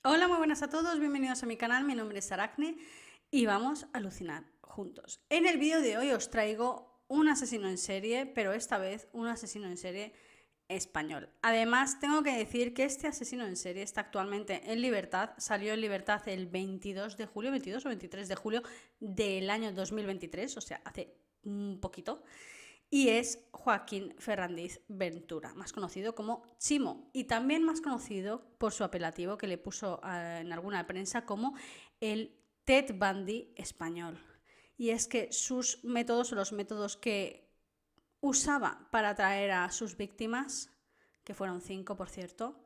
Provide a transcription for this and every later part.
Hola, muy buenas a todos, bienvenidos a mi canal, mi nombre es Aracne y vamos a alucinar juntos. En el vídeo de hoy os traigo un asesino en serie, pero esta vez un asesino en serie español. Además, tengo que decir que este asesino en serie está actualmente en libertad, salió en libertad el 22 de julio, 22 o 23 de julio del año 2023, o sea, hace un poquito. Y es Joaquín Ferrandiz Ventura, más conocido como Chimo, y también más conocido por su apelativo que le puso en alguna prensa como el Ted Bundy español. Y es que sus métodos o los métodos que usaba para atraer a sus víctimas, que fueron 5 por cierto,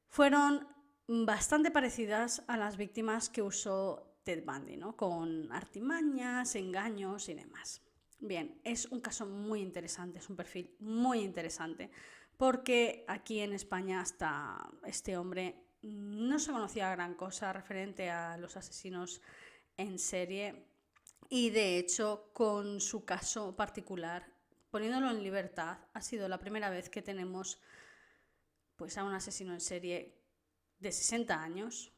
fueron bastante parecidas a las víctimas que usó Ted Bundy, ¿no? Con artimañas, engaños y demás. Bien, es un caso muy interesante, es un perfil muy interesante, porque aquí en España hasta este hombre no se conocía gran cosa referente a los asesinos en serie y de hecho con su caso particular, poniéndolo en libertad, ha sido la primera vez que tenemos pues a un asesino en serie de 60 años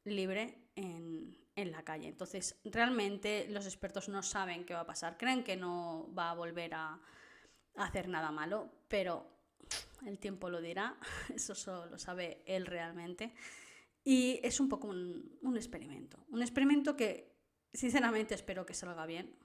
libre en la calle. Entonces, realmente los expertos no saben qué va a pasar. Creen que no va a volver a hacer nada malo, pero el tiempo lo dirá. Eso solo lo sabe él realmente. Y es un poco un experimento. Un experimento que, sinceramente, espero que salga bien.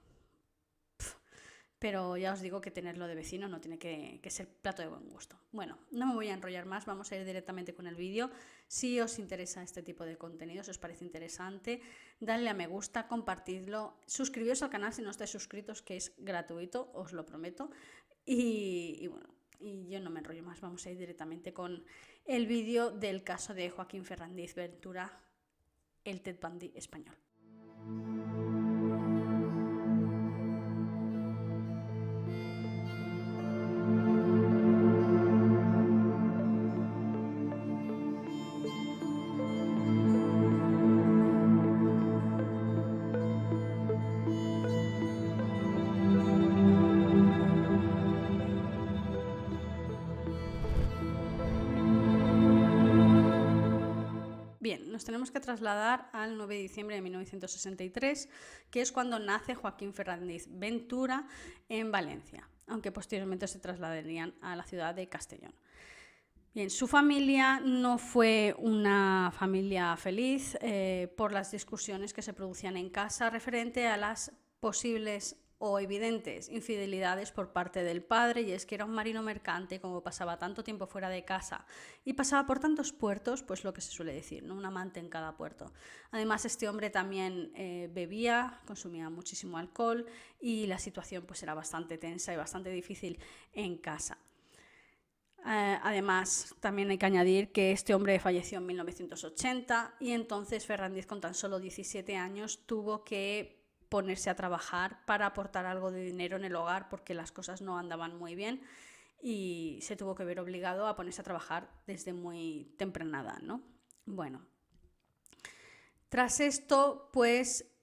Pero ya os digo que tenerlo de vecino no tiene que ser plato de buen gusto. Bueno, no me voy a enrollar más, vamos a ir directamente con el vídeo. Si os interesa este tipo de contenido, si os parece interesante, dadle a me gusta, compartidlo, suscribiros al canal si no estáis suscritos, que es gratuito, os lo prometo. Y bueno, y yo no me enrollo más, vamos a ir directamente con el vídeo del caso de Joaquín Ferrandiz Ventura, el Ted Bundy español. Bien, nos tenemos que trasladar al 9 de diciembre de 1963, que es cuando nace Joaquín Ferrandiz Ventura en Valencia, aunque posteriormente se trasladarían a la ciudad de Castellón. Bien, su familia no fue una familia feliz por las discusiones que se producían en casa referente a las posibles o evidentes infidelidades por parte del padre, y es que era un marino mercante, como pasaba tanto tiempo fuera de casa y pasaba por tantos puertos, pues lo que se suele decir, ¿no? Un amante en cada puerto. Además, este hombre también bebía, consumía muchísimo alcohol y la situación pues era bastante tensa y bastante difícil en casa. Además, también hay que añadir que este hombre falleció en 1980 y entonces Ferrandiz, con tan solo 17 años, tuvo que ponerse a trabajar para aportar algo de dinero en el hogar porque las cosas no andaban muy bien y se tuvo que ver obligado a ponerse a trabajar desde muy temprana edad, ¿no? Bueno, tras esto, pues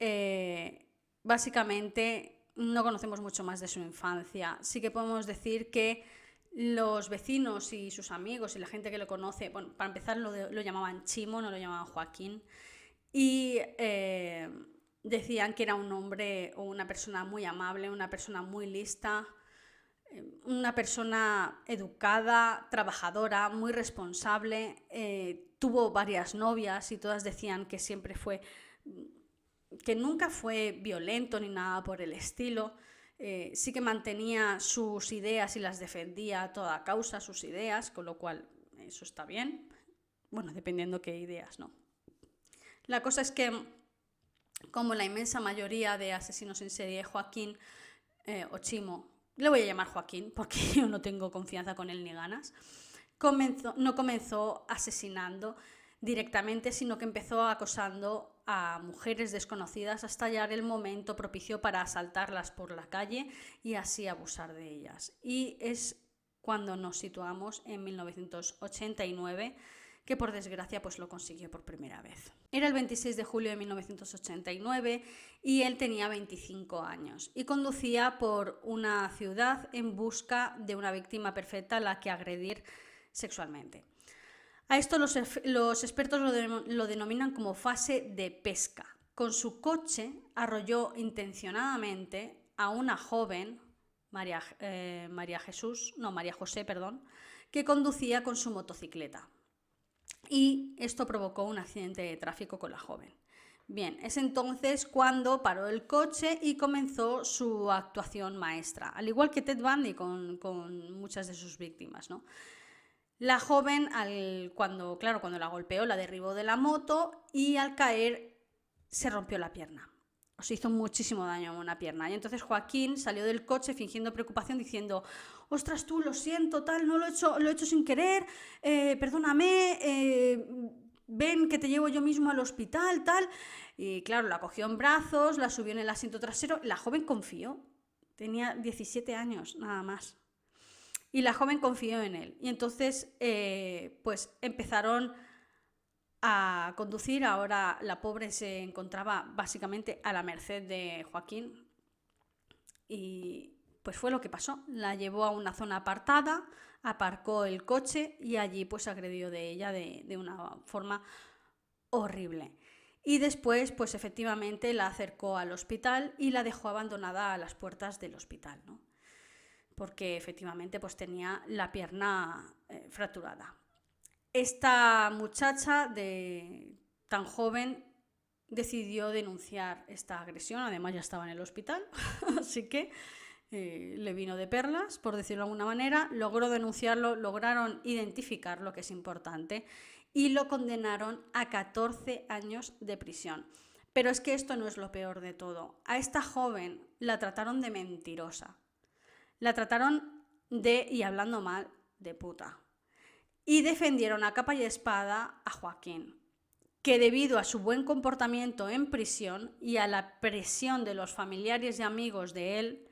básicamente no conocemos mucho más de su infancia. Sí que podemos decir que los vecinos y sus amigos y la gente que lo conoce, bueno, para empezar lo llamaban Chimo, no lo llamaban Joaquín, y decían que era un hombre o una persona muy amable, una persona muy lista, una persona educada, trabajadora, muy responsable. Tuvo varias novias y todas decían que siempre fue, que nunca fue violento ni nada por el estilo. Sí que mantenía sus ideas y las defendía a toda causa, sus ideas, con lo cual eso está bien. Bueno, dependiendo qué ideas, ¿no? La cosa es que, como la inmensa mayoría de asesinos en serie, Joaquín o Chimo, le voy a llamar Joaquín porque yo no tengo confianza con él ni ganas, no comenzó asesinando directamente, sino que empezó acosando a mujeres desconocidas hasta hallar el momento propicio para asaltarlas por la calle y así abusar de ellas. Y es cuando nos situamos en 1989, que por desgracia pues lo consiguió por primera vez. Era el 26 de julio de 1989 y él tenía 25 años y conducía por una ciudad en busca de una víctima perfecta a la que agredir sexualmente. A esto los expertos lo denominan como fase de pesca. Con su coche arrolló intencionadamente a una joven, María José, que conducía con su motocicleta. Y esto provocó un accidente de tráfico con la joven. Bien, es entonces cuando paró el coche y comenzó su actuación maestra, al igual que Ted Bundy con muchas de sus víctimas, ¿no? La joven, cuando la golpeó, la derribó de la moto y al caer se rompió la pierna. Se hizo muchísimo daño a una pierna. Y entonces Joaquín salió del coche fingiendo preocupación, diciendo: ostras, tú, lo siento, tal, no lo he hecho sin querer, perdóname, ven que te llevo yo mismo al hospital, tal. Y claro, la cogió en brazos, la subió en el asiento trasero. La joven confió, tenía 17 años, nada más. Y la joven confió en él. Y entonces, pues empezaron a conducir. Ahora la pobre se encontraba básicamente a la merced de Joaquín. Y pues fue lo que pasó. La llevó a una zona apartada, aparcó el coche y allí pues agredió de ella de una forma horrible. Y después, pues efectivamente la acercó al hospital y la dejó abandonada a las puertas del hospital, ¿no? Porque efectivamente pues tenía la pierna fracturada. Esta muchacha tan joven decidió denunciar esta agresión, además ya estaba en el hospital, así que le vino de perlas, por decirlo de alguna manera, logró denunciarlo, lograron identificarlo, que es importante, y lo condenaron a 14 años de prisión. Pero es que esto no es lo peor de todo. A esta joven la trataron de mentirosa. La trataron y hablando mal, de puta. Y defendieron a capa y espada a Joaquín, que debido a su buen comportamiento en prisión y a la presión de los familiares y amigos de él,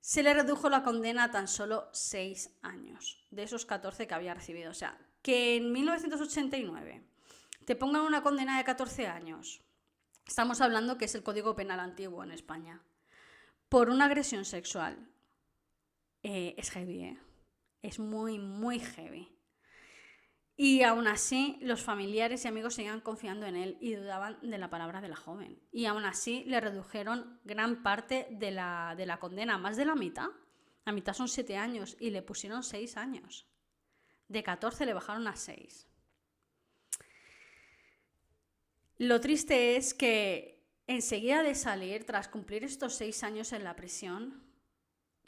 se le redujo la condena a tan solo 6 años, de esos 14 que había recibido. O sea, que en 1989 te pongan una condena de 14 años, estamos hablando que es el Código Penal antiguo en España, por una agresión sexual. Es heavy, es muy, muy heavy. Y aún así, los familiares y amigos seguían confiando en él y dudaban de la palabra de la joven. Y aún así le redujeron gran parte de la condena, más de la mitad. La mitad son 7 años y le pusieron 6 años. De 14 le bajaron a 6. Lo triste es que enseguida de salir, tras cumplir estos 6 años en la prisión,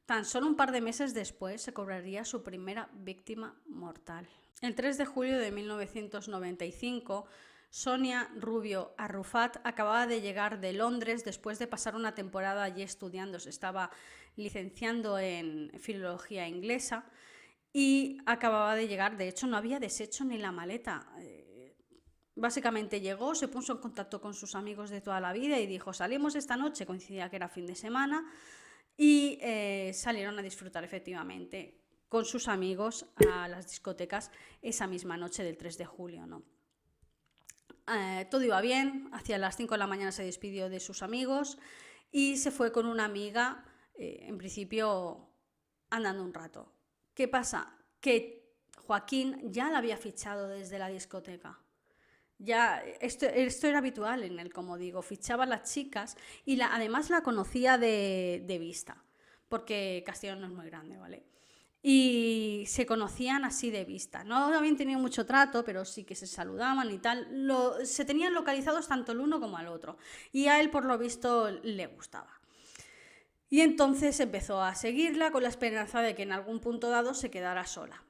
tan solo un par de meses después se cobraría su primera víctima mortal. El 3 de julio de 1995, Sonia Rubio Arrufat acababa de llegar de Londres después de pasar una temporada allí estudiando. Se estaba licenciando en filología inglesa y acababa de llegar. De hecho, no había deshecho ni la maleta. Básicamente llegó, se puso en contacto con sus amigos de toda la vida y dijo: salimos esta noche. Coincidía que era fin de semana. Y salieron a disfrutar efectivamente con sus amigos a las discotecas esa misma noche del 3 de julio, ¿no? Todo iba bien, hacia las 5 de la mañana se despidió de sus amigos y se fue con una amiga, en principio andando un rato. ¿Qué pasa? Que Joaquín ya la había fichado desde la discoteca. Ya, esto era habitual en él, como digo, fichaba a las chicas y además la conocía de vista, porque Castellón no es muy grande, ¿vale? Y se conocían así de vista. No habían tenido mucho trato, pero sí que se saludaban y tal. Se tenían localizados tanto el uno como el otro. Y a él, por lo visto, le gustaba. Y entonces empezó a seguirla con la esperanza de que en algún punto dado se quedara sola.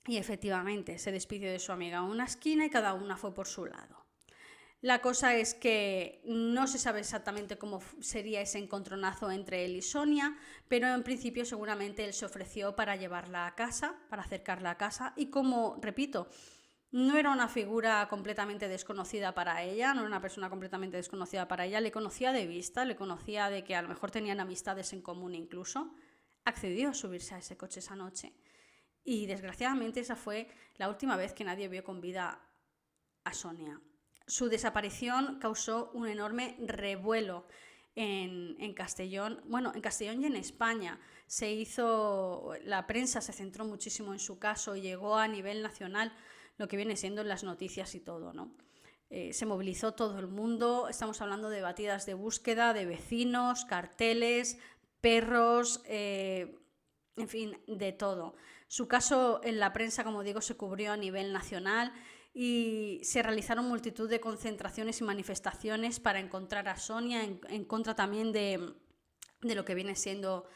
Y efectivamente, se despidió de su amiga a una esquina y cada una fue por su lado. La cosa es que no se sabe exactamente cómo sería ese encontronazo entre él y Sonia, pero en principio seguramente él se ofreció para llevarla a casa, para acercarla a casa, y como, repito, no era una figura completamente desconocida para ella, no era una persona completamente desconocida para ella, le conocía de vista, le conocía de que a lo mejor tenían amistades en común incluso, accedió a subirse a ese coche esa noche. Y desgraciadamente esa fue la última vez que nadie vio con vida a Sonia. Su desaparición causó un enorme revuelo en Castellón, bueno, en Castellón y en España. La prensa se centró muchísimo en su caso y llegó a nivel nacional. lo que viene siendo en las noticias y todo, ¿no? Se movilizó todo el mundo, estamos hablando de batidas de búsqueda, de vecinos, carteles, perros, en fin, de todo. Su caso en la prensa, como digo, se cubrió a nivel nacional y se realizaron multitud de concentraciones y manifestaciones para encontrar a Sonia, en contra también de lo que viene siendo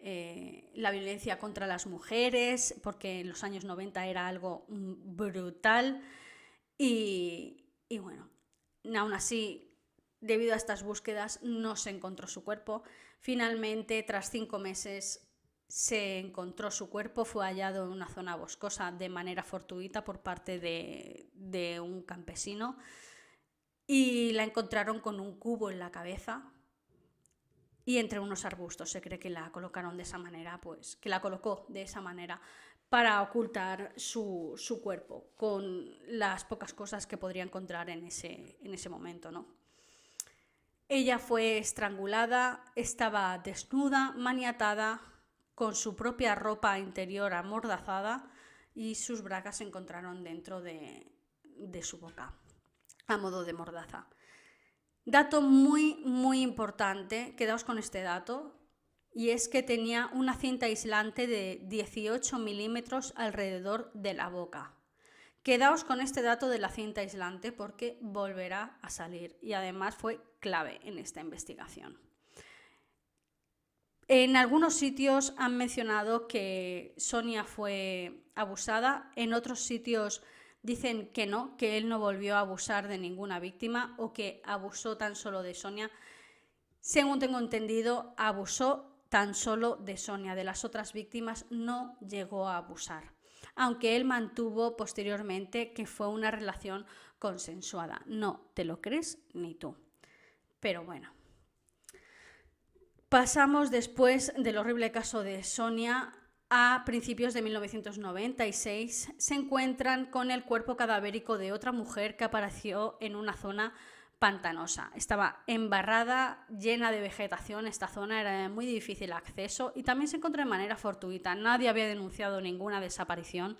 la violencia contra las mujeres, porque en los años 90 era algo brutal. Y bueno, aún así, debido a estas búsquedas, no se encontró su cuerpo. Finalmente, tras 5 meses, se encontró su cuerpo, fue hallado en una zona boscosa de manera fortuita por parte de un campesino y la encontraron con un cubo en la cabeza y entre unos arbustos. Se cree que la colocaron de esa manera, pues que la colocó de esa manera para ocultar su cuerpo con las pocas cosas que podría encontrar en ese momento, ¿no? Ella fue estrangulada, estaba desnuda, maniatada, con su propia ropa interior amordazada y sus bragas se encontraron dentro de su boca, a modo de mordaza. Dato muy, muy importante, quedaos con este dato, y es que tenía una cinta aislante de 18 milímetros alrededor de la boca. Quedaos con este dato de la cinta aislante porque volverá a salir y además fue clave en esta investigación. En algunos sitios han mencionado que Sonia fue abusada, en otros sitios dicen que no, que él no volvió a abusar de ninguna víctima o que abusó tan solo de Sonia. Según tengo entendido, abusó tan solo de Sonia, de las otras víctimas no llegó a abusar, aunque él mantuvo posteriormente que fue una relación consensuada. No te lo crees ni tú. Pero bueno. Pasamos después del horrible caso de Sonia a principios de 1996. Se encuentran con el cuerpo cadavérico de otra mujer que apareció en una zona pantanosa. Estaba embarrada, llena de vegetación, esta zona era de muy difícil acceso y también se encontró de manera fortuita. Nadie había denunciado ninguna desaparición.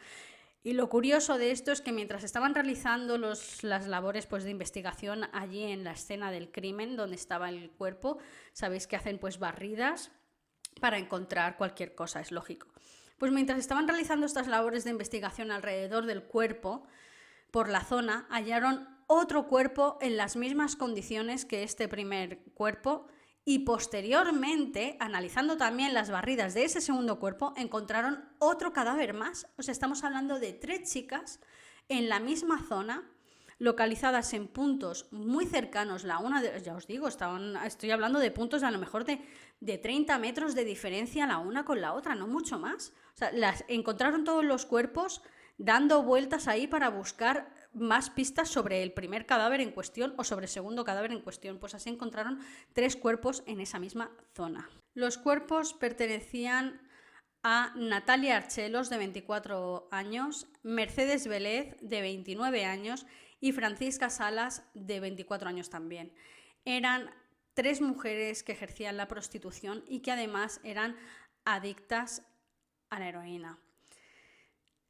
Y lo curioso de esto es que mientras estaban realizando las labores pues, de investigación allí en la escena del crimen donde estaba el cuerpo, sabéis que hacen pues barridas para encontrar cualquier cosa, es lógico. Pues mientras estaban realizando estas labores de investigación alrededor del cuerpo, por la zona, hallaron otro cuerpo en las mismas condiciones que este primer cuerpo y posteriormente, analizando también las barridas de ese segundo cuerpo, encontraron otro cadáver más. O sea, estamos hablando de 3 chicas en la misma zona, localizadas en puntos muy cercanos la una de, ya os digo, estoy hablando de puntos a lo mejor de 30 metros de diferencia la una con la otra, no mucho más. O sea, encontraron todos los cuerpos dando vueltas ahí para buscar más pistas sobre el primer cadáver en cuestión o sobre el segundo cadáver en cuestión. Pues así encontraron 3 cuerpos en esa misma zona. Los cuerpos pertenecían a Natalia Archelos, de 24 años, Mercedes Vélez, de 29 años, y Francisca Salas, de 24 años también. Eran 3 mujeres que ejercían la prostitución y que además eran adictas a la heroína.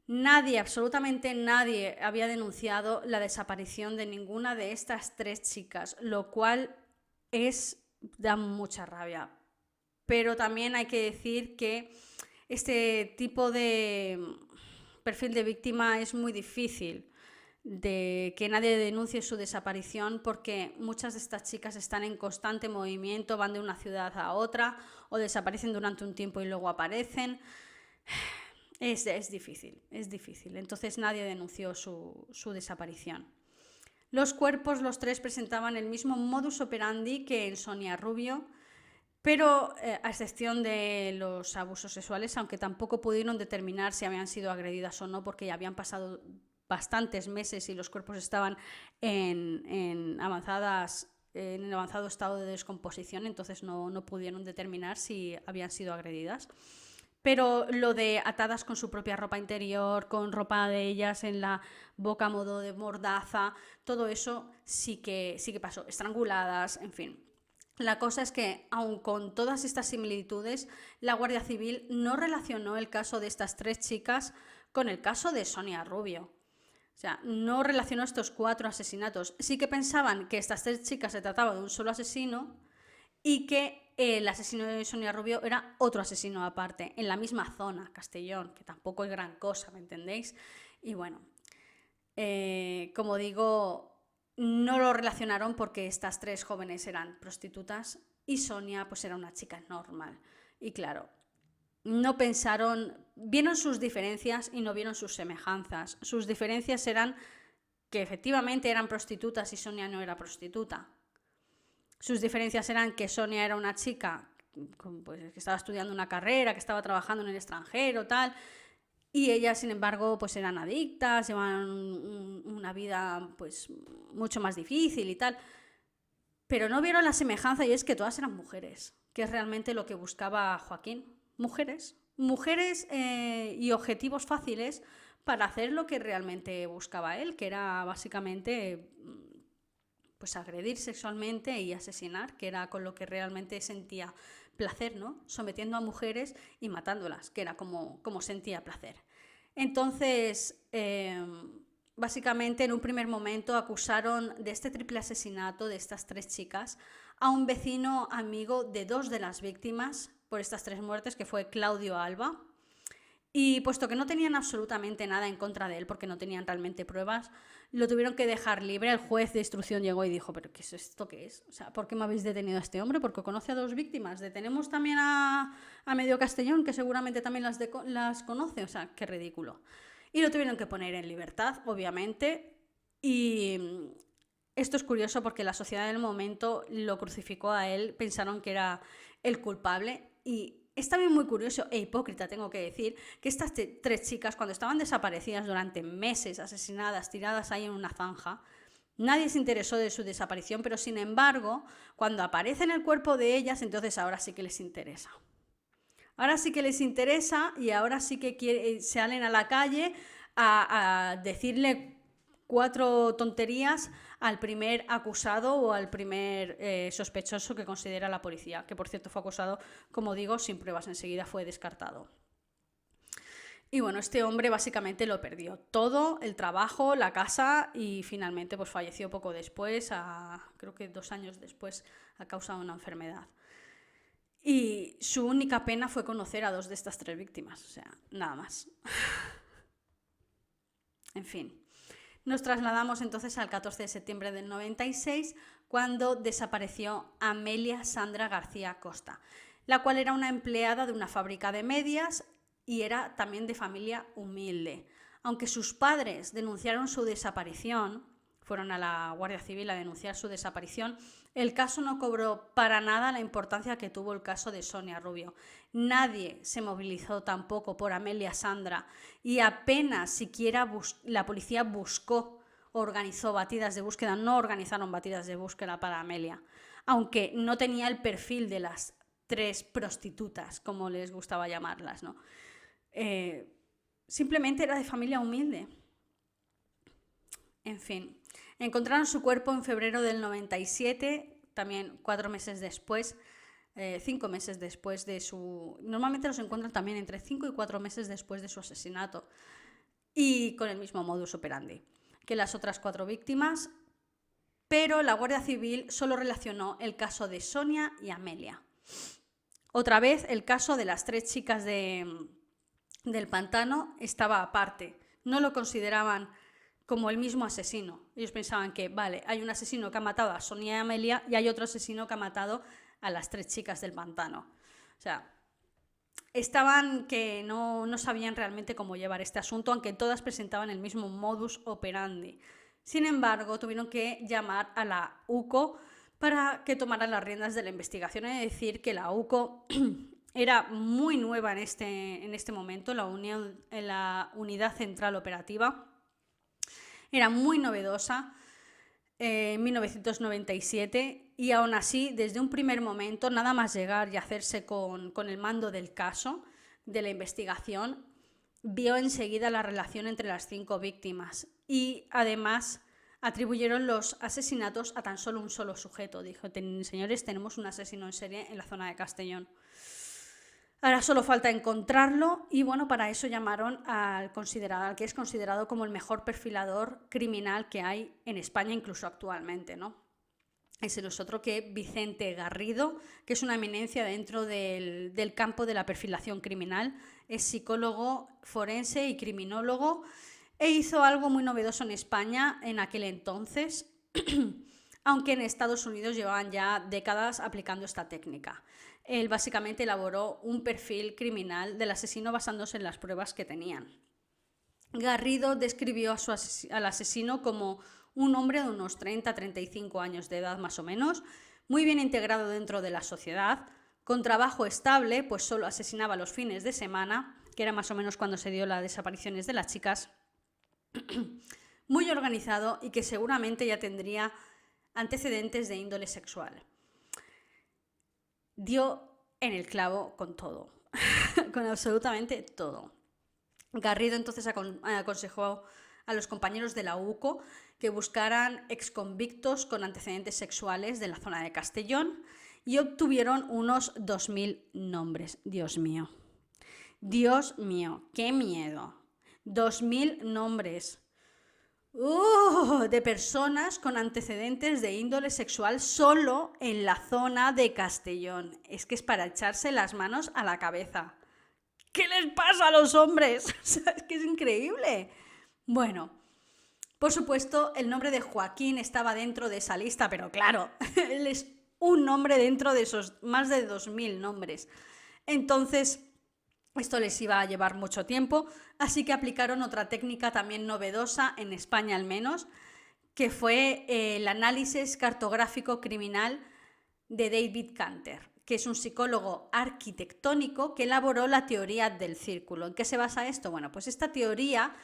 Nadie, absolutamente nadie, había denunciado la desaparición de ninguna de estas 3 chicas, lo cual da mucha rabia. Pero también hay que decir que este tipo de perfil de víctima es muy difícil de que nadie denuncie su desaparición porque muchas de estas chicas están en constante movimiento, van de una ciudad a otra o desaparecen durante un tiempo y luego aparecen. Es difícil. Entonces nadie denunció su desaparición. Los cuerpos, los 3, presentaban el mismo modus operandi que en Sonia Rubio, pero a excepción de los abusos sexuales, aunque tampoco pudieron determinar si habían sido agredidas o no, porque ya habían pasado bastantes meses y los cuerpos estaban en avanzado estado de descomposición, entonces no pudieron determinar si habían sido agredidas. Pero lo de atadas con su propia ropa interior, con ropa de ellas en la boca a modo de mordaza, todo eso sí que pasó, estranguladas, en fin. La cosa es que, aun con todas estas similitudes, la Guardia Civil no relacionó el caso de estas 3 chicas con el caso de Sonia Rubio. sea, no relacionó estos 4 asesinatos. Sí que pensaban que estas 3 chicas se trataba de un solo asesino y que el asesino de Sonia Rubio era otro asesino aparte, en la misma zona, Castellón, que tampoco es gran cosa, ¿me entendéis? Y bueno, como digo, no lo relacionaron porque estas 3 jóvenes eran prostitutas y Sonia pues era una chica normal. Y claro, no pensaron, vieron sus diferencias y no vieron sus semejanzas. Sus diferencias eran que efectivamente eran prostitutas y Sonia no era prostituta. Sus diferencias eran que Sonia era una chica pues, que estaba estudiando una carrera, que estaba trabajando en el extranjero, tal, y ellas, sin embargo, pues eran adictas, llevaban una vida pues mucho más difícil y tal. Pero no vieron la semejanza, y es que todas eran mujeres, que es realmente lo que buscaba Joaquín. Mujeres y objetivos fáciles para hacer lo que realmente buscaba él, que era básicamente pues agredir sexualmente y asesinar, que era con lo que realmente sentía placer, ¿no? Sometiendo a mujeres y matándolas, que era como sentía placer. Entonces, básicamente en un primer momento acusaron de este triple asesinato de estas 3 chicas a un vecino amigo de 2 de las víctimas por estas 3 muertes, que fue Claudio Alba. Y puesto que no tenían absolutamente nada en contra de él, porque no tenían realmente pruebas, lo tuvieron que dejar libre. El juez de instrucción llegó y dijo, ¿pero qué es esto? ¿Qué es? O sea, ¿por qué me habéis detenido a este hombre? Porque conoce a 2 víctimas. Detenemos también a medio Castellón, que seguramente también las conoce. O sea, qué ridículo. Y lo tuvieron que poner en libertad, obviamente. Y esto es curioso porque la sociedad del momento lo crucificó a él, pensaron que era el culpable. Y es también muy curioso e hipócrita, tengo que decir, que estas 3 chicas, cuando estaban desaparecidas durante meses, asesinadas, tiradas ahí en una zanja, nadie se interesó de su desaparición, pero sin embargo, cuando aparece en el cuerpo de ellas, entonces ahora sí que les interesa. Ahora sí que les interesa y ahora sí que salen a la calle a decirle 4 tonterías al primer acusado o al primer sospechoso que considera la policía, que por cierto fue acusado, como digo, sin pruebas, enseguida fue descartado. Y bueno, este hombre básicamente lo perdió todo, el trabajo, la casa, y finalmente pues falleció poco después, creo que 2 años después, a causa de una enfermedad. Y su única pena fue conocer a 2 de estas 3 víctimas, o sea, nada más. En fin. Nos trasladamos entonces al 14 de septiembre del 96, cuando desapareció Amelia Sandra García Costa, la cual era una empleada de una fábrica de medias y era también de familia humilde. Aunque sus padres denunciaron su desaparición, fueron a la Guardia Civil a denunciar su desaparición, el caso no cobró para nada la importancia que tuvo el caso de Sonia Rubio. Nadie se movilizó tampoco por Amelia Sandra y apenas siquiera la policía organizó batidas de búsqueda, no organizaron batidas de búsqueda para Amelia, aunque no tenía el perfil de las 3 prostitutas, como les gustaba llamarlas, ¿no? Simplemente era de familia humilde. En fin, encontraron su cuerpo en febrero del 97, también 4 meses después, 5 meses después de su... Normalmente los encuentran también entre 5 y 4 meses después de su asesinato, y con el mismo modus operandi que las otras 4 víctimas, pero la Guardia Civil solo relacionó el caso de Sonia y Amelia. Otra vez, el caso de las 3 chicas del pantano estaba aparte, no lo consideraban como el mismo asesino. Ellos pensaban que, vale, hay un asesino que ha matado a Sonia y Amelia y hay otro asesino que ha matado a las 3 chicas del pantano. O sea, estaban que no sabían realmente cómo llevar este asunto, aunque todas presentaban el mismo modus operandi. Sin embargo, tuvieron que llamar a la UCO para que tomara las riendas de la investigación. Es decir, que la UCO era muy nueva en este momento, la Unidad Central Operativa. Era muy novedosa en 1997 y aún así, desde un primer momento, nada más llegar y hacerse con el mando del caso, de la investigación, vio enseguida la relación entre las 5 víctimas y además atribuyeron los asesinatos a tan solo un solo sujeto. Dijo, señores, tenemos un asesino en serie en la zona de Castellón. Ahora solo falta encontrarlo y bueno, para eso llamaron al que es considerado como el mejor perfilador criminal que hay en España, incluso actualmente, ¿no? Es el otro que Vicente Garrido, que es una eminencia dentro del campo de la perfilación criminal. Es psicólogo forense y criminólogo e hizo algo muy novedoso en España en aquel entonces, aunque en Estados Unidos llevaban ya décadas aplicando esta técnica. Él básicamente elaboró un perfil criminal del asesino basándose en las pruebas que tenían. Garrido describió al asesino como un hombre de unos 30-35 años de edad más o menos, muy bien integrado dentro de la sociedad, con trabajo estable, pues solo asesinaba los fines de semana, que era más o menos cuando se dio las desapariciones de las chicas, muy organizado y que seguramente ya tendría antecedentes de índole sexual. Dio en el clavo con todo, con absolutamente todo. Garrido entonces aconsejó a los compañeros de la UCO que buscaran exconvictos con antecedentes sexuales de la zona de Castellón y obtuvieron unos 2000 nombres. Dios mío, qué miedo. 2000 nombres de personas con antecedentes de índole sexual solo en la zona de Castellón. Es que es para echarse las manos a la cabeza. ¿Qué les pasa a los hombres? Es que es increíble. Bueno, por supuesto, el nombre de Joaquín estaba dentro de esa lista, pero claro, él es un nombre dentro de esos más de 2000 nombres. Entonces, esto les iba a llevar mucho tiempo, así que aplicaron otra técnica también novedosa, en España al menos, que fue el análisis cartográfico criminal de David Kanter, que es un psicólogo arquitectónico que elaboró la teoría del círculo. ¿En qué se basa esto? Bueno, pues esta teoría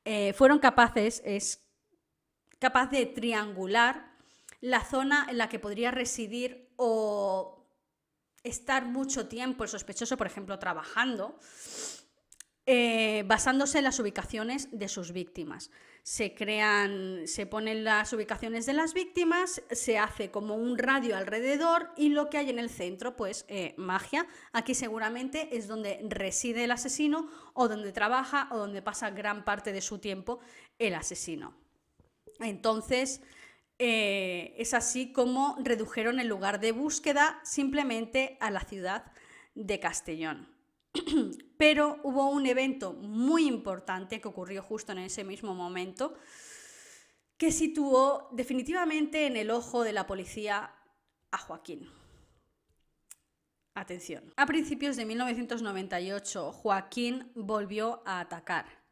es capaz de triangular la zona en la que podría residir o estar mucho tiempo el sospechoso, por ejemplo, trabajando, basándose en las ubicaciones de sus víctimas. Se ponen las ubicaciones de las víctimas, se hace como un radio alrededor y lo que hay en el centro, pues magia. Aquí seguramente es donde reside el asesino o donde trabaja o donde pasa gran parte de su tiempo el asesino. Entonces, es así como redujeron el lugar de búsqueda simplemente a la ciudad de Castellón. Pero hubo un evento muy importante que ocurrió justo en ese mismo momento que situó definitivamente en el ojo de la policía a Joaquín. Atención. A principios de 1998, Joaquín volvió a atacar.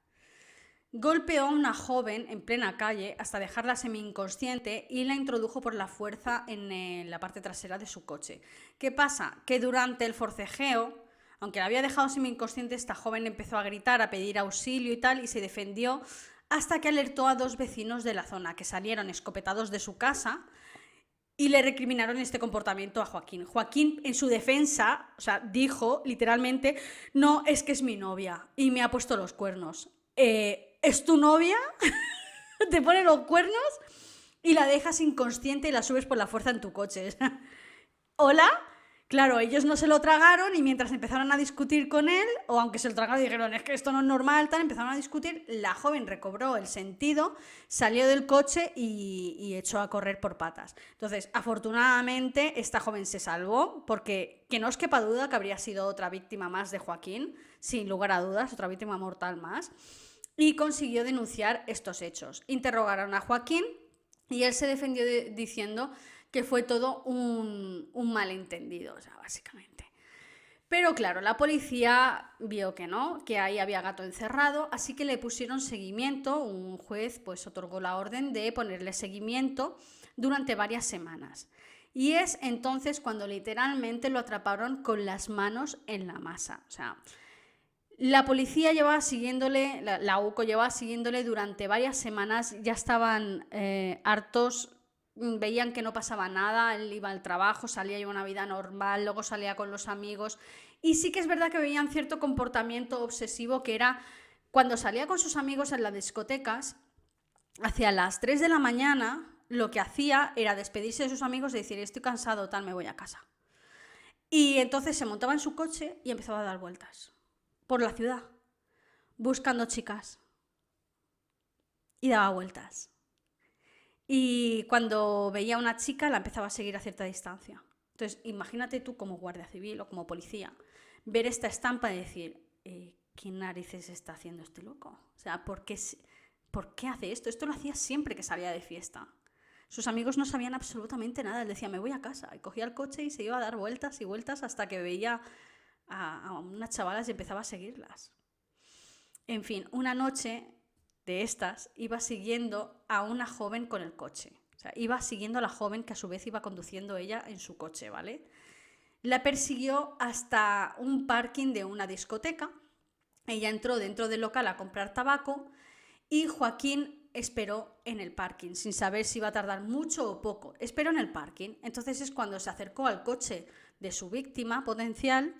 Golpeó a una joven en plena calle hasta dejarla semi-inconsciente y la introdujo por la fuerza en la parte trasera de su coche. ¿Qué pasa? Que durante el forcejeo, aunque la había dejado semi-inconsciente, esta joven empezó a gritar, a pedir auxilio y tal, y se defendió hasta que alertó a 2 vecinos de la zona que salieron escopetados de su casa y le recriminaron este comportamiento a Joaquín. Joaquín, en su defensa, dijo literalmente: no, es que es mi novia y me ha puesto los cuernos. ¿Es tu novia? Te pone los cuernos y la dejas inconsciente y la subes por la fuerza en tu coche. ¿Hola? Claro, ellos no se lo tragaron y mientras empezaron a discutir con él, o aunque se lo tragaron y dijeron es que esto no es normal, tal, empezaron a discutir, la joven recobró el sentido, salió del coche y echó a correr por patas. Entonces, afortunadamente, esta joven se salvó, porque que no os quepa duda que habría sido otra víctima más de Joaquín, sin lugar a dudas, otra víctima mortal más, y consiguió denunciar estos hechos. Interrogaron a Joaquín y él se defendió diciendo que fue todo un malentendido, básicamente. Pero claro, la policía vio que no, que ahí había gato encerrado, así que le pusieron seguimiento. Un juez pues otorgó la orden de ponerle seguimiento durante varias semanas. Y es entonces cuando literalmente lo atraparon con las manos en la masa. La policía llevaba siguiéndole, la UCO llevaba siguiéndole durante varias semanas, ya estaban hartos. Veían que no pasaba nada, él iba al trabajo, salía, llevaba una vida normal, luego salía con los amigos y sí que es verdad que veían cierto comportamiento obsesivo, que era cuando salía con sus amigos en las discotecas, hacia las 3 de la mañana, lo que hacía era despedirse de sus amigos y decir: estoy cansado, tal, me voy a casa. Y entonces se montaba en su coche y empezaba a dar vueltas por la ciudad, buscando chicas. Y daba vueltas. Y cuando veía a una chica la empezaba a seguir a cierta distancia. Entonces, imagínate tú como guardia civil o como policía, ver esta estampa y decir, ¿qué narices está haciendo este loco? O sea, ¿por qué hace esto? Esto lo hacía siempre que salía de fiesta. Sus amigos no sabían absolutamente nada. Él decía, me voy a casa. Y cogía el coche y se iba a dar vueltas y vueltas hasta que veía a unas chavalas y empezaba a seguirlas. En fin, una noche de estas iba siguiendo a una joven con el coche. O sea, iba siguiendo a la joven que a su vez iba conduciendo ella en su coche, ¿vale? La persiguió hasta un parking de una discoteca. Ella entró dentro del local a comprar tabaco y Joaquín esperó en el parking, sin saber si iba a tardar mucho o poco. Esperó en el parking. Entonces es cuando se acercó al coche de su víctima potencial,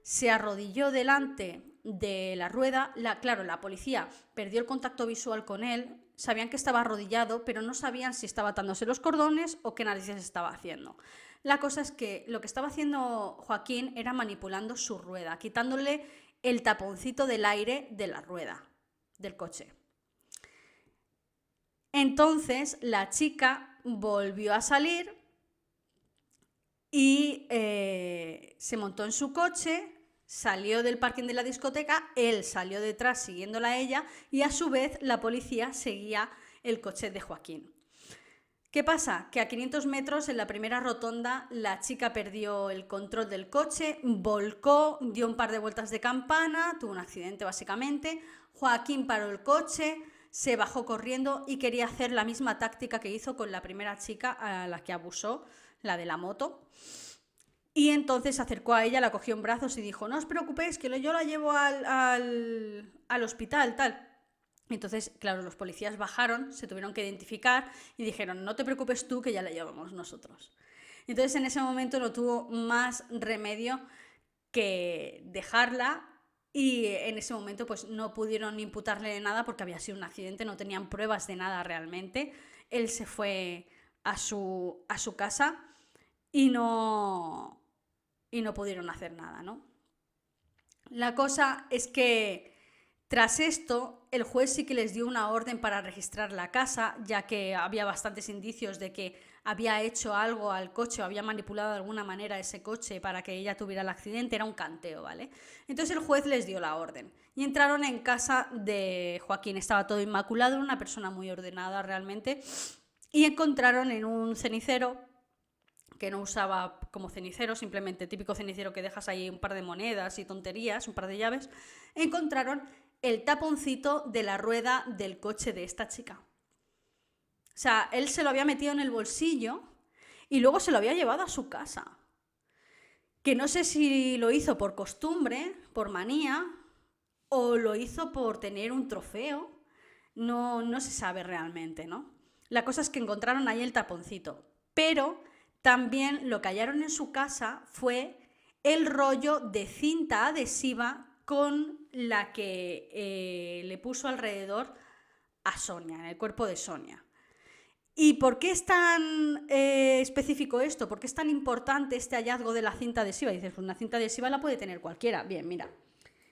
se arrodilló delante de la rueda. Claro, la policía perdió el contacto visual con él. Sabían que estaba arrodillado, pero no sabían si estaba atándose los cordones o qué narices estaba haciendo. La cosa es que lo que estaba haciendo Joaquín era manipulando su rueda, quitándole el taponcito del aire de la rueda del coche. Entonces la chica volvió a salir y se montó en su coche, salió del parking de la discoteca, él salió detrás siguiéndola a ella y a su vez la policía seguía el coche de Joaquín. ¿Qué pasa? Que a 500 metros en la primera rotonda la chica perdió el control del coche, volcó, dio un par de vueltas de campana, tuvo un accidente básicamente. Joaquín paró el coche, se bajó corriendo y quería hacer la misma táctica que hizo con la primera chica a la que abusó, la de la moto. Y entonces se acercó a ella, la cogió en brazos y dijo, no os preocupéis, que yo la llevo al hospital, tal. Entonces, claro, los policías bajaron, se tuvieron que identificar y dijeron, no te preocupes tú, que ya la llevamos nosotros. Entonces, en ese momento no tuvo más remedio que dejarla y en ese momento pues no pudieron imputarle nada porque había sido un accidente, no tenían pruebas de nada realmente. Él se fue a su casa y no pudieron hacer nada, ¿no? La cosa es que tras esto, el juez sí que les dio una orden para registrar la casa, ya que había bastantes indicios de que había hecho algo al coche o había manipulado de alguna manera ese coche para que ella tuviera el accidente, era un canteo, ¿vale? Entonces el juez les dio la orden y entraron en casa de Joaquín, estaba todo inmaculado, era una persona muy ordenada realmente, y encontraron en un cenicero, que no usaba como cenicero, simplemente típico cenicero que dejas ahí un par de monedas y tonterías, un par de llaves, encontraron el taponcito de la rueda del coche de esta chica. O sea, él se lo había metido en el bolsillo y luego se lo había llevado a su casa. Que no sé si lo hizo por costumbre, por manía, o lo hizo por tener un trofeo. No se sabe realmente, ¿no? La cosa es que encontraron ahí el taponcito. Pero también lo que hallaron en su casa fue el rollo de cinta adhesiva con la que le puso alrededor a Sonia, en el cuerpo de Sonia. ¿Y por qué es tan específico esto? ¿Por qué es tan importante este hallazgo de la cinta adhesiva? Dices, pues una cinta adhesiva la puede tener cualquiera. Bien, mira,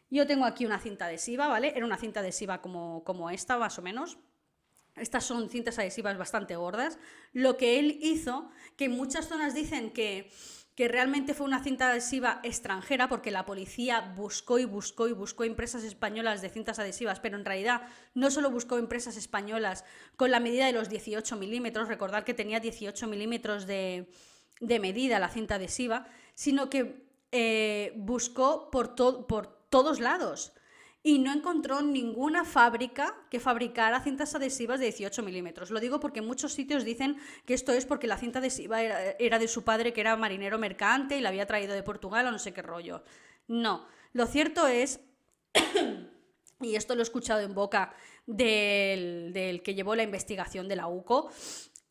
yo tengo aquí una cinta adhesiva, ¿vale? Era una cinta adhesiva como esta, más o menos. Estas son cintas adhesivas bastante gordas. Lo que él hizo, que en muchas zonas dicen que realmente fue una cinta adhesiva extranjera, porque la policía buscó empresas españolas de cintas adhesivas, pero en realidad no solo buscó empresas españolas con la medida de los 18 milímetros, recordad que tenía 18 milímetros de medida la cinta adhesiva, sino que buscó por todos lados. Y no encontró ninguna fábrica que fabricara cintas adhesivas de 18 milímetros. Lo digo porque en muchos sitios dicen que esto es porque la cinta adhesiva era de su padre, que era marinero mercante y la había traído de Portugal o no sé qué rollo. No, lo cierto es, y esto lo he escuchado en boca del que llevó la investigación de la UCO,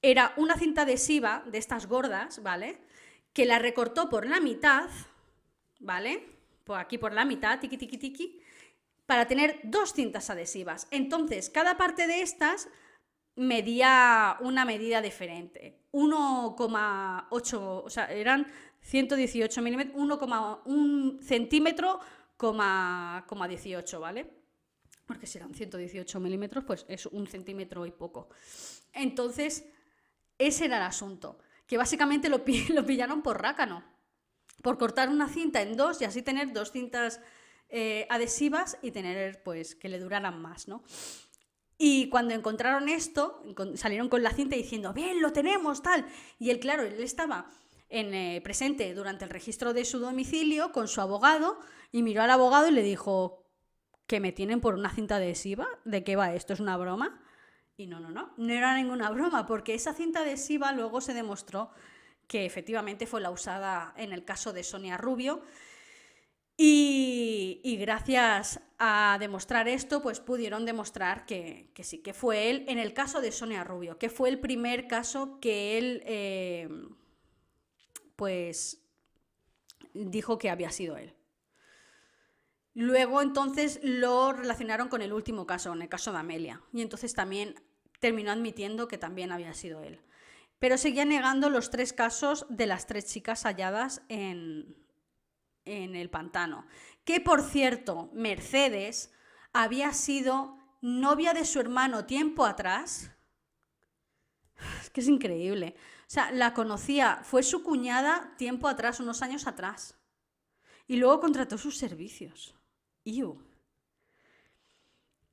era una cinta adhesiva de estas gordas, ¿vale? Que la recortó por la mitad, ¿vale? Por aquí por la mitad, tiqui, tiqui, tiqui, para tener dos cintas adhesivas. Entonces, cada parte de estas medía una medida diferente. 1,8, o sea, eran 118 milímetros, 1,1 centímetro, 18, ¿vale? Porque si eran 118 milímetros, pues es 1 centímetro y poco. Entonces, ese era el asunto, que básicamente lo pillaron por rácano, por cortar una cinta en dos y así tener dos cintas adhesivas y tener, pues, que le duraran más, ¿no? Y cuando encontraron esto, salieron con la cinta diciendo, bien, lo tenemos, tal. Y él, claro, él estaba presente durante el registro de su domicilio con su abogado y miró al abogado y le dijo, ¿que me tienen por una cinta adhesiva? ¿De qué va esto? ¿Es una broma? Y no era ninguna broma, porque esa cinta adhesiva luego se demostró que efectivamente fue la usada en el caso de Sonia Rubio. Y gracias a demostrar esto, pues pudieron demostrar que sí, que fue él, en el caso de Sonia Rubio, que fue el primer caso que él, pues, dijo que había sido él. Luego, entonces, lo relacionaron con el último caso, con el caso de Amelia, y entonces también terminó admitiendo que también había sido él. Pero seguía negando los 3 casos de las 3 chicas halladas en el pantano. Que, por cierto, Mercedes había sido novia de su hermano tiempo atrás. Es que es increíble. O sea, la conocía, fue su cuñada tiempo atrás, unos años atrás. Y luego contrató sus servicios. ¡Iu!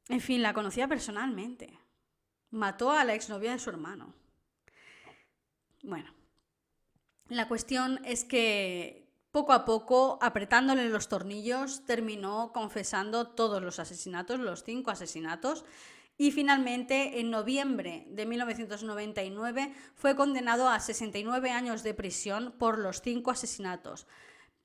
En fin, la conocía personalmente. Mató a la exnovia de su hermano. Bueno, la cuestión es que poco a poco, apretándole los tornillos, terminó confesando todos los asesinatos, los 5 asesinatos, y finalmente en noviembre de 1999 fue condenado a 69 años de prisión por los 5 asesinatos.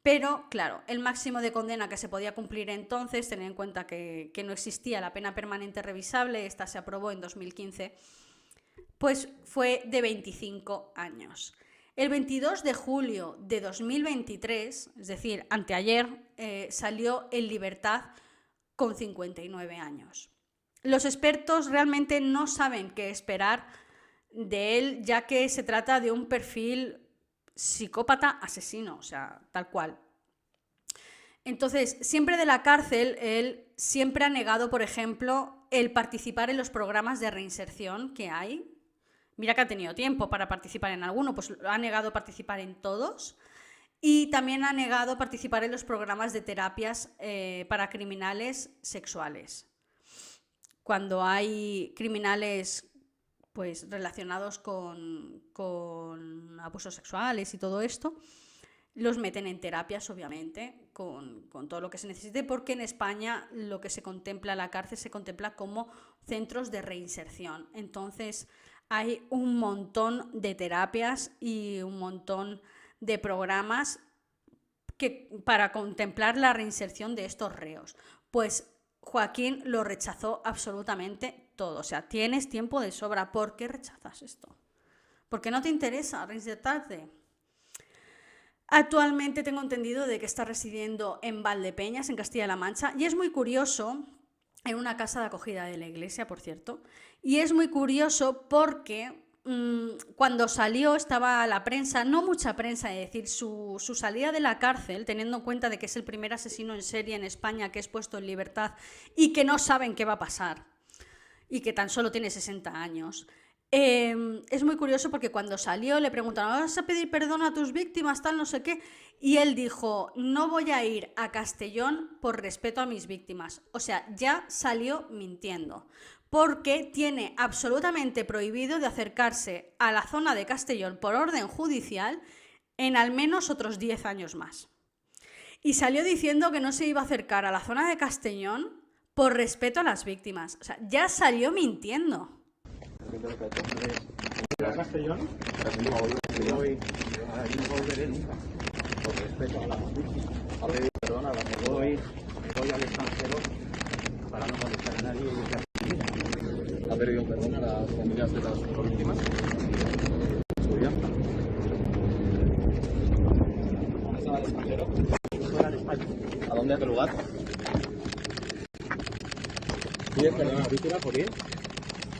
Pero, claro, el máximo de condena que se podía cumplir entonces, tener en cuenta que no existía la pena permanente revisable, esta se aprobó en 2015, pues fue de 25 años. El 22 de julio de 2023, es decir, anteayer, salió en libertad con 59 años. Los expertos realmente no saben qué esperar de él, ya que se trata de un perfil psicópata asesino, o sea, tal cual. Entonces, siempre de la cárcel, él siempre ha negado, por ejemplo, el participar en los programas de reinserción que hay. Mira que ha tenido tiempo para participar en alguno, pues ha negado participar en todos. Y también ha negado participar en los programas de terapias para criminales sexuales. Cuando hay criminales pues, relacionados con abusos sexuales y todo esto, los meten en terapias, obviamente, con todo lo que se necesite, porque en España lo que se contempla en la cárcel se contempla como centros de reinserción. Entonces, hay un montón de terapias y un montón de programas para contemplar la reinserción de estos reos. Pues Joaquín lo rechazó absolutamente todo. O sea, tienes tiempo de sobra. ¿Por qué rechazas esto? ¿Por qué no te interesa reinsertarte? Actualmente tengo entendido de que está residiendo en Valdepeñas, en Castilla-La Mancha, y es muy curioso, en una casa de acogida de la iglesia, por cierto, y es muy curioso porque cuando salió estaba la prensa, no mucha prensa, es decir, su salida de la cárcel, teniendo en cuenta de que es el primer asesino en serie en España que es puesto en libertad y que no saben qué va a pasar y que tan solo tiene 60 años. Es muy curioso porque cuando salió le preguntaron, ¿vas a pedir perdón a tus víctimas, tal, no sé qué? Y él dijo, no voy a ir a Castellón por respeto a mis víctimas. O sea, ya salió mintiendo, porque tiene absolutamente prohibido de acercarse a la zona de Castellón por orden judicial en al menos otros 10 años más. Y salió diciendo que no se iba a acercar a la zona de Castellón por respeto a las víctimas. O sea, ya salió mintiendo. ¿A Castellón? No voy a volver nunca, por respeto a las víctimas. A pedir perdón a las que voy al extranjero para no molestar a nadie y ya. ¿Ha pedido perdón a las familias de las víctimas? ¿Estudia? ¿Dónde estaba el extranjero? Fuera de España. ¿A dónde? ¿A qué lugar? ¿Pides perdón a la víctima por ir?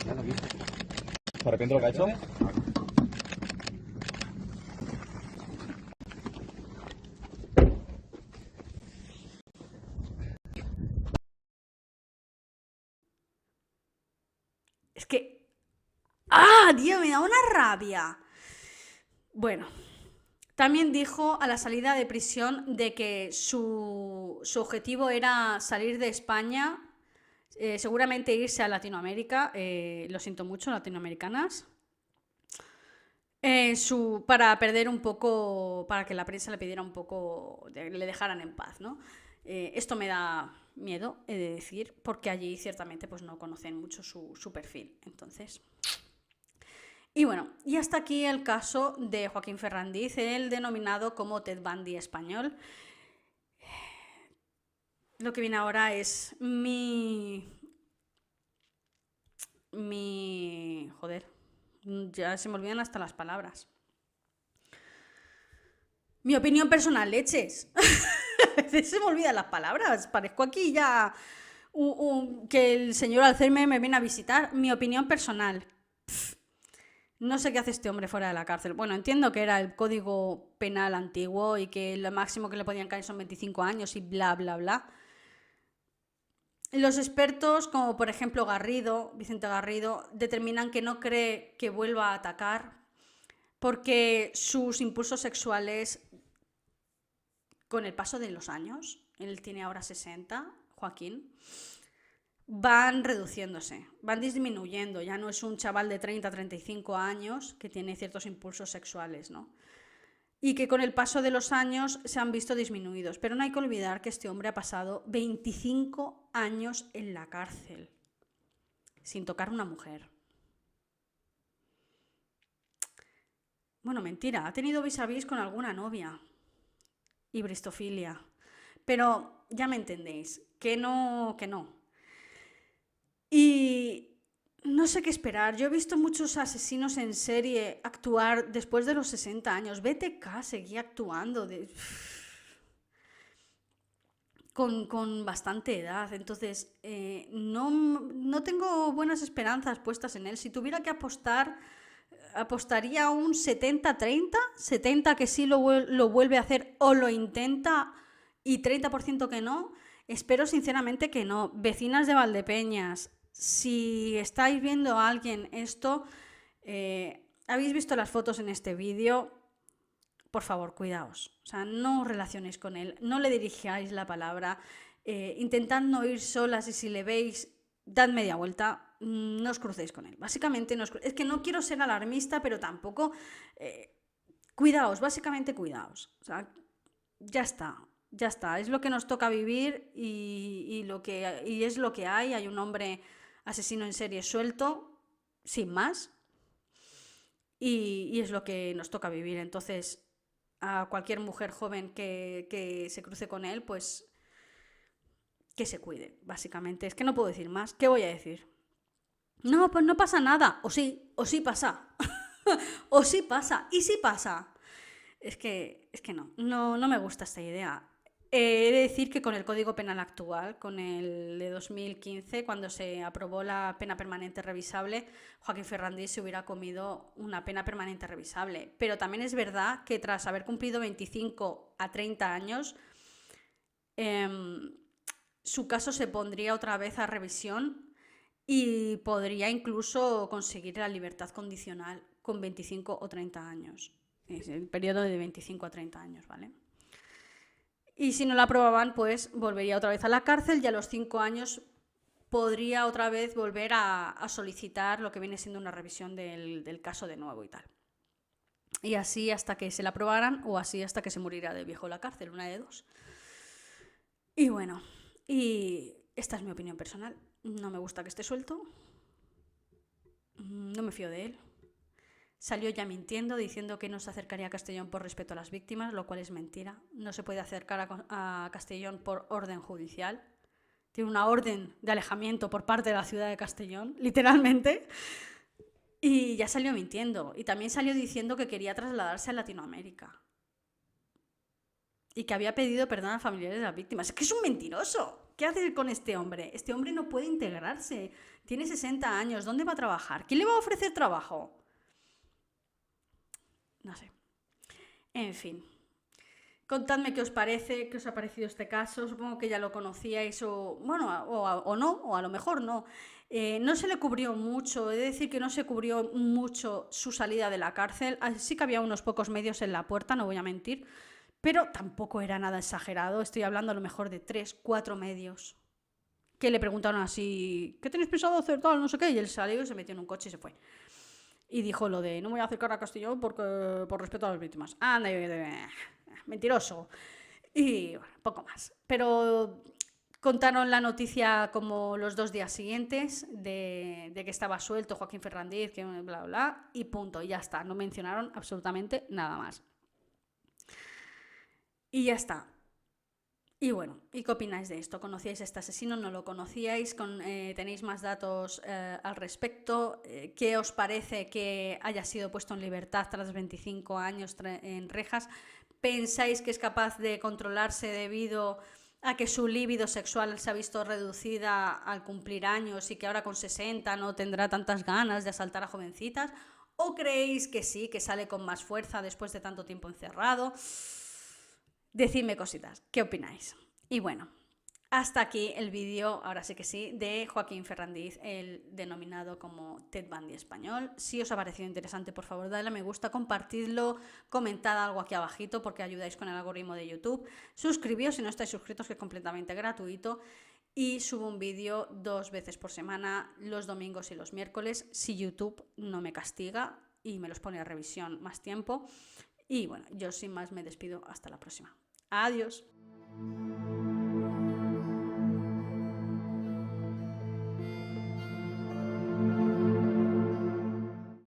Ya lo viste. ¿Se arrepiente lo que ha hecho? Es que... ¡Ah, Dios! Me da una rabia. Bueno, también dijo a la salida de prisión de que su objetivo era salir de España, seguramente irse a Latinoamérica, lo siento mucho, latinoamericanas, para perder un poco, para que la prensa le pidiera un poco, le dejaran en paz, ¿no? Esto me da miedo, he de decir, porque allí ciertamente pues no conocen mucho su perfil. Entonces... Y bueno, y hasta aquí el caso de Joaquín Ferrandiz, el denominado como Ted Bundy español. Lo que viene ahora es joder, ya se me olvidan hasta las palabras. Mi opinión personal, leches. A veces se me olvidan las palabras. Parezco aquí ya que el señor Alzheimer me viene a visitar. Mi opinión personal. No sé qué hace este hombre fuera de la cárcel. Bueno, entiendo que era el código penal antiguo y que lo máximo que le podían caer son 25 años y bla, bla, bla. Los expertos, como por ejemplo Vicente Garrido, determinan que no cree que vuelva a atacar porque sus impulsos sexuales, con el paso de los años, él tiene ahora 60, Joaquín, van reduciéndose, van disminuyendo. Ya no es un chaval de 30, 35 años que tiene ciertos impulsos sexuales, ¿no? Y que con el paso de los años se han visto disminuidos. Pero no hay que olvidar que este hombre ha pasado 25 años en la cárcel, sin tocar a una mujer. Bueno, mentira, ha tenido vis a vis con alguna novia y bristofilia. Pero ya me entendéis, que no. Y no sé qué esperar. Yo he visto muchos asesinos en serie actuar después de los 60 años. BTK seguía actuando con bastante edad. Entonces, no tengo buenas esperanzas puestas en él. Si tuviera que apostar, apostaría un 70-30. 70 que sí lo vuelve a hacer o lo intenta y 30% que no. Espero sinceramente que no. Vecinas de Valdepeñas, si estáis viendo a alguien esto, habéis visto las fotos en este vídeo, por favor, cuidaos. O sea, no os relacionéis con él, no le dirijáis la palabra, intentad no ir solas y si le veis, dad media vuelta, no os crucéis con él. Básicamente, es que no quiero ser alarmista, pero tampoco... cuidaos, básicamente cuidaos. O sea, ya está, es lo que nos toca vivir y es lo que hay. Hay un hombre asesino en serie suelto, sin más, y es lo que nos toca vivir. Entonces, a cualquier mujer joven que se cruce con él, pues que se cuide, básicamente. Es que no puedo decir más. ¿Qué voy a decir? No, pues no pasa nada. O sí pasa. O sí pasa. Y sí pasa. Es que no me gusta esta idea. He de decir que con el Código Penal actual, con el de 2015, cuando se aprobó la pena permanente revisable, Joaquín Ferrandiz se hubiera comido una pena permanente revisable. Pero también es verdad que tras haber cumplido 25 a 30 años, su caso se pondría otra vez a revisión y podría incluso conseguir la libertad condicional con 25 o 30 años. Es el periodo de 25 a 30 años, ¿vale? Y si no la aprobaban, pues volvería otra vez a la cárcel y a los 5 años podría otra vez volver a solicitar lo que viene siendo una revisión del caso de nuevo y tal. Y así hasta que se la aprobaran o así hasta que se muriera de viejo en la cárcel, una de dos. Y bueno, y esta es mi opinión personal. No me gusta que esté suelto. No me fío de él. Salió ya mintiendo, diciendo que no se acercaría a Castellón por respeto a las víctimas, lo cual es mentira. No se puede acercar a Castellón por orden judicial. Tiene una orden de alejamiento por parte de la ciudad de Castellón, literalmente. Y ya salió mintiendo. Y también salió diciendo que quería trasladarse a Latinoamérica. Y que había pedido perdón a familiares de las víctimas. Es que es un mentiroso. ¿Qué haces con este hombre? Este hombre no puede integrarse. Tiene 60 años. ¿Dónde va a trabajar? ¿Quién le va a ofrecer trabajo? No sé. En fin. Contadme qué os parece, qué os ha parecido este caso. Supongo que ya lo conocíais o, bueno, o no, o a lo mejor no. No se le cubrió mucho, he de decir que no se cubrió mucho su salida de la cárcel. Sí que había unos pocos medios en la puerta, no voy a mentir, pero tampoco era nada exagerado. Estoy hablando a lo mejor de 3, 4 medios que le preguntaron así, ¿qué tenéis pensado hacer tal, no sé qué? Y él salió y se metió en un coche y se fue. Y dijo lo de, no me voy a acercar a Castellón porque, por respeto a las víctimas. Anda, mentiroso. Y bueno, poco más. Pero contaron la noticia como los 2 días siguientes de que estaba suelto Joaquín Ferrandiz, que bla, bla, y punto. Y ya está. No mencionaron absolutamente nada más. Y ya está. Y bueno, ¿y qué opináis de esto? ¿Conocíais a este asesino? ¿No lo conocíais? ¿Tenéis más datos al respecto? ¿Qué os parece que haya sido puesto en libertad tras 25 años en rejas? ¿Pensáis que es capaz de controlarse debido a que su libido sexual se ha visto reducida al cumplir años y que ahora con 60 no tendrá tantas ganas de asaltar a jovencitas? ¿O creéis que sí, que sale con más fuerza después de tanto tiempo encerrado? Decidme cositas, ¿qué opináis? Y bueno, hasta aquí el vídeo, ahora sí que sí, de Joaquín Ferrandiz, el denominado como Ted Bundy español. Si os ha parecido interesante, por favor, dadle a me gusta, compartidlo, comentad algo aquí abajito porque ayudáis con el algoritmo de YouTube. Suscribíos si no estáis suscritos, que es completamente gratuito. Y subo un vídeo 2 veces por semana, los domingos y los miércoles, si YouTube no me castiga y me los pone a revisión más tiempo. Y bueno, yo sin más me despido, hasta la próxima. Adiós.